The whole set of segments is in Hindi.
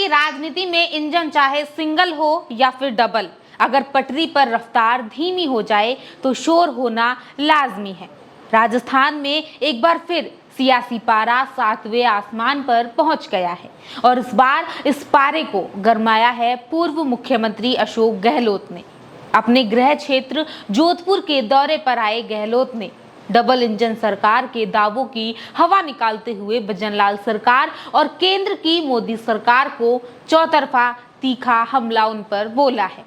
कि राजनीति में इंजन चाहे सिंगल हो या फिर डबल, अगर पटरी पर रफ्तार धीमी हो जाए तो शोर होना लाजमी है। राजस्थान में एक बार फिर सियासी पारा 7वें आसमान पर पहुंच गया है और इस बार इस पारे को गरमाया है पूर्व मुख्यमंत्री अशोक गहलोत ने। अपने गृह क्षेत्र जोधपुर के दौरे पर आए गहलोत ने डबल इंजन सरकार के दावों की हवा निकालते हुए भजनलाल सरकार और केंद्र की मोदी सरकार को चौतरफा तीखा हमला उन पर बोला है।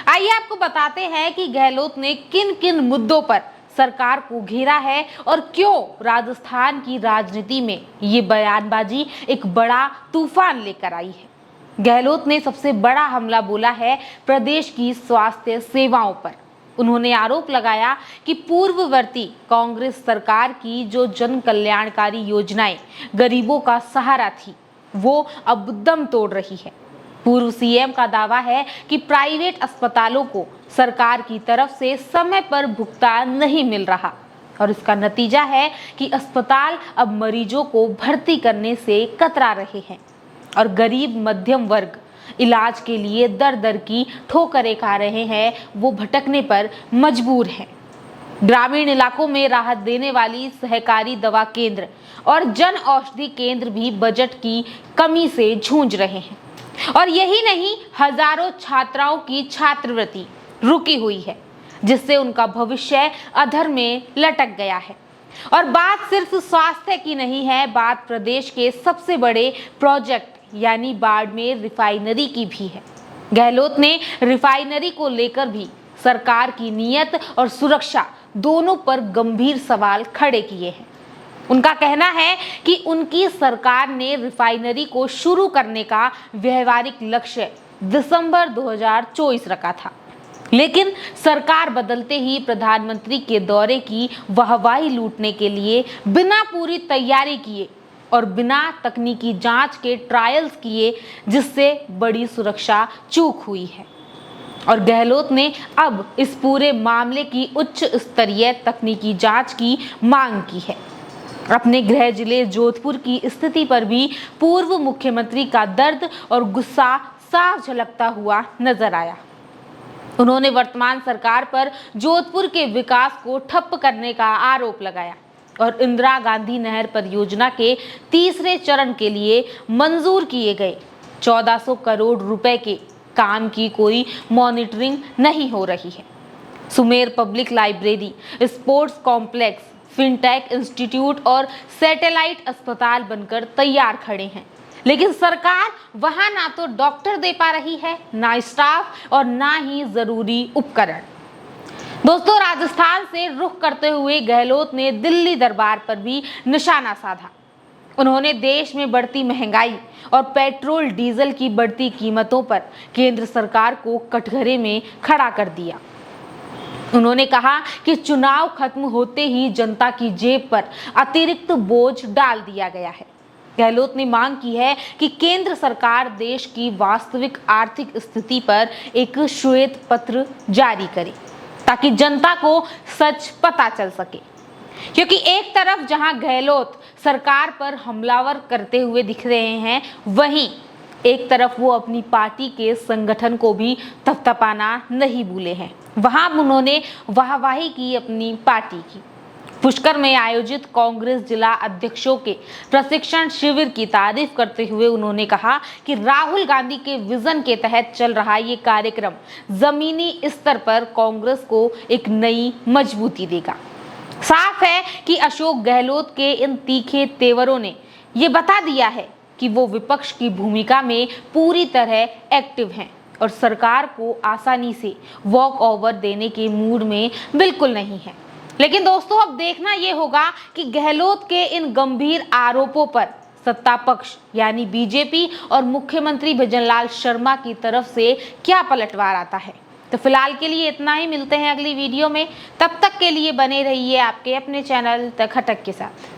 आइए आपको बताते हैं कि गहलोत ने किन किन मुद्दों पर सरकार को घेरा है और क्यों राजस्थान की राजनीति में ये बयानबाजी एक बड़ा तूफान लेकर आई है। गहलोत ने सबसे बड़ा हमला बोला है प्रदेश की स्वास्थ्य सेवाओं पर। उन्होंने आरोप लगाया कि पूर्ववर्ती कांग्रेस सरकार की जो जन कल्याणकारी योजनाएं गरीबों का सहारा थी, वो अब दम तोड़ रही है। पूर्व सीएम का दावा है कि प्राइवेट अस्पतालों को सरकार की तरफ से समय पर भुगतान नहीं मिल रहा और इसका नतीजा है कि अस्पताल अब मरीजों को भर्ती करने से कतरा रहे हैं और गरीब मध्यम वर्ग इलाज के लिए दर दर की ठोकरें खा रहे हैं, वो भटकने पर मजबूर हैं। ग्रामीण इलाकों में राहत देने वाली सहकारी दवा केंद्र और जन औषधि केंद्र भी बजट की कमी से जूझ रहे हैं और यही नहीं, हजारों छात्राओं की छात्रवृत्ति रुकी हुई है जिससे उनका भविष्य अधर में लटक गया है। और बात सिर्फ स्वास्थ्य की नहीं है, बात प्रदेश के सबसे बड़े प्रोजेक्ट यानी बाड़मेर रिफाइनरी की भी है। गहलोत ने रिफाइनरी को लेकर भी सरकार की नीयत और सुरक्षा दोनों पर गंभीर सवाल खड़े किए हैं। उनका कहना है कि उनकी सरकार ने रिफाइनरी को शुरू करने का व्यवहारिक लक्ष्य दिसंबर 2024 रखा था, लेकिन सरकार बदलते ही प्रधानमंत्री के दौरे की वाहवाही लूटने के लिए बिना पूरी तैयारी किए और बिना तकनीकी जांच के ट्रायल्स किए, जिससे बड़ी सुरक्षा चूक हुई है। और गहलोत ने अब इस पूरे मामले की उच्च स्तरीय तकनीकी जांच की मांग की है। अपने गृह जिले जोधपुर की स्थिति पर भी पूर्व मुख्यमंत्री का दर्द और गुस्सा साफ झलकता हुआ नजर आया। उन्होंने वर्तमान सरकार पर जोधपुर के विकास को ठप्प करने का आरोप लगाया और इंदिरा गांधी नहर परियोजना के तीसरे चरण के लिए मंजूर किए गए 1400 करोड़ रुपए के काम की कोई मॉनिटरिंग नहीं हो रही है। Sumer public library, sports complex, fintech institute और सैटेलाइट अस्पताल बनकर तैयार खड़े हैं, लेकिन सरकार वहां ना तो डॉक्टर दे पा रही है, ना स्टाफ और ना ही जरूरी उपकरण। दोस्तों, राजस्थान से रुख करते हुए गहलोत ने दिल्ली दरबार पर भी निशाना साधा। उन्होंने देश में बढ़ती महंगाई और पेट्रोल डीजल की बढ़ती कीमतों पर केंद्र सरकार को कटघरे में खड़ा कर दिया। उन्होंने कहा कि चुनाव खत्म होते ही जनता की जेब पर अतिरिक्त बोझ डाल दिया गया है। गहलोत ने मांग की है कि केंद्र सरकार देश की वास्तविक आर्थिक स्थिति पर एक श्वेत पत्र जारी करे ताकि जनता को सच पता चल सके, क्योंकि एक तरफ जहां गहलोत सरकार पर हमलावर करते हुए दिख रहे हैं, वहीं एक तरफ वो अपनी पार्टी के संगठन को भी थपथपाना नहीं भूले हैं। वहां उन्होंने वाहवाही की अपनी पार्टी की। पुष्कर में आयोजित कांग्रेस जिला अध्यक्षों के प्रशिक्षण शिविर की तारीफ करते हुए उन्होंने कहा कि राहुल गांधी के विजन के तहत चल रहा ये कार्यक्रम जमीनी स्तर पर कांग्रेस को एक नई मजबूती देगा। साफ है कि अशोक गहलोत के इन तीखे तेवरों ने ये बता दिया है कि वो विपक्ष की भूमिका में पूरी तरह एक्टिव हैं और सरकार को आसानी से वॉक ओवर देने के मूड में बिल्कुल नहीं है। लेकिन दोस्तों, अब देखना ये होगा कि गहलोत के इन गंभीर आरोपों पर सत्ता पक्ष यानी बीजेपी और मुख्यमंत्री भजनलाल शर्मा की तरफ से क्या पलटवार आता है। तो फिलहाल के लिए इतना ही, मिलते हैं अगली वीडियो में। तब तक के लिए बने रहिए आपके अपने चैनल द खटक के साथ।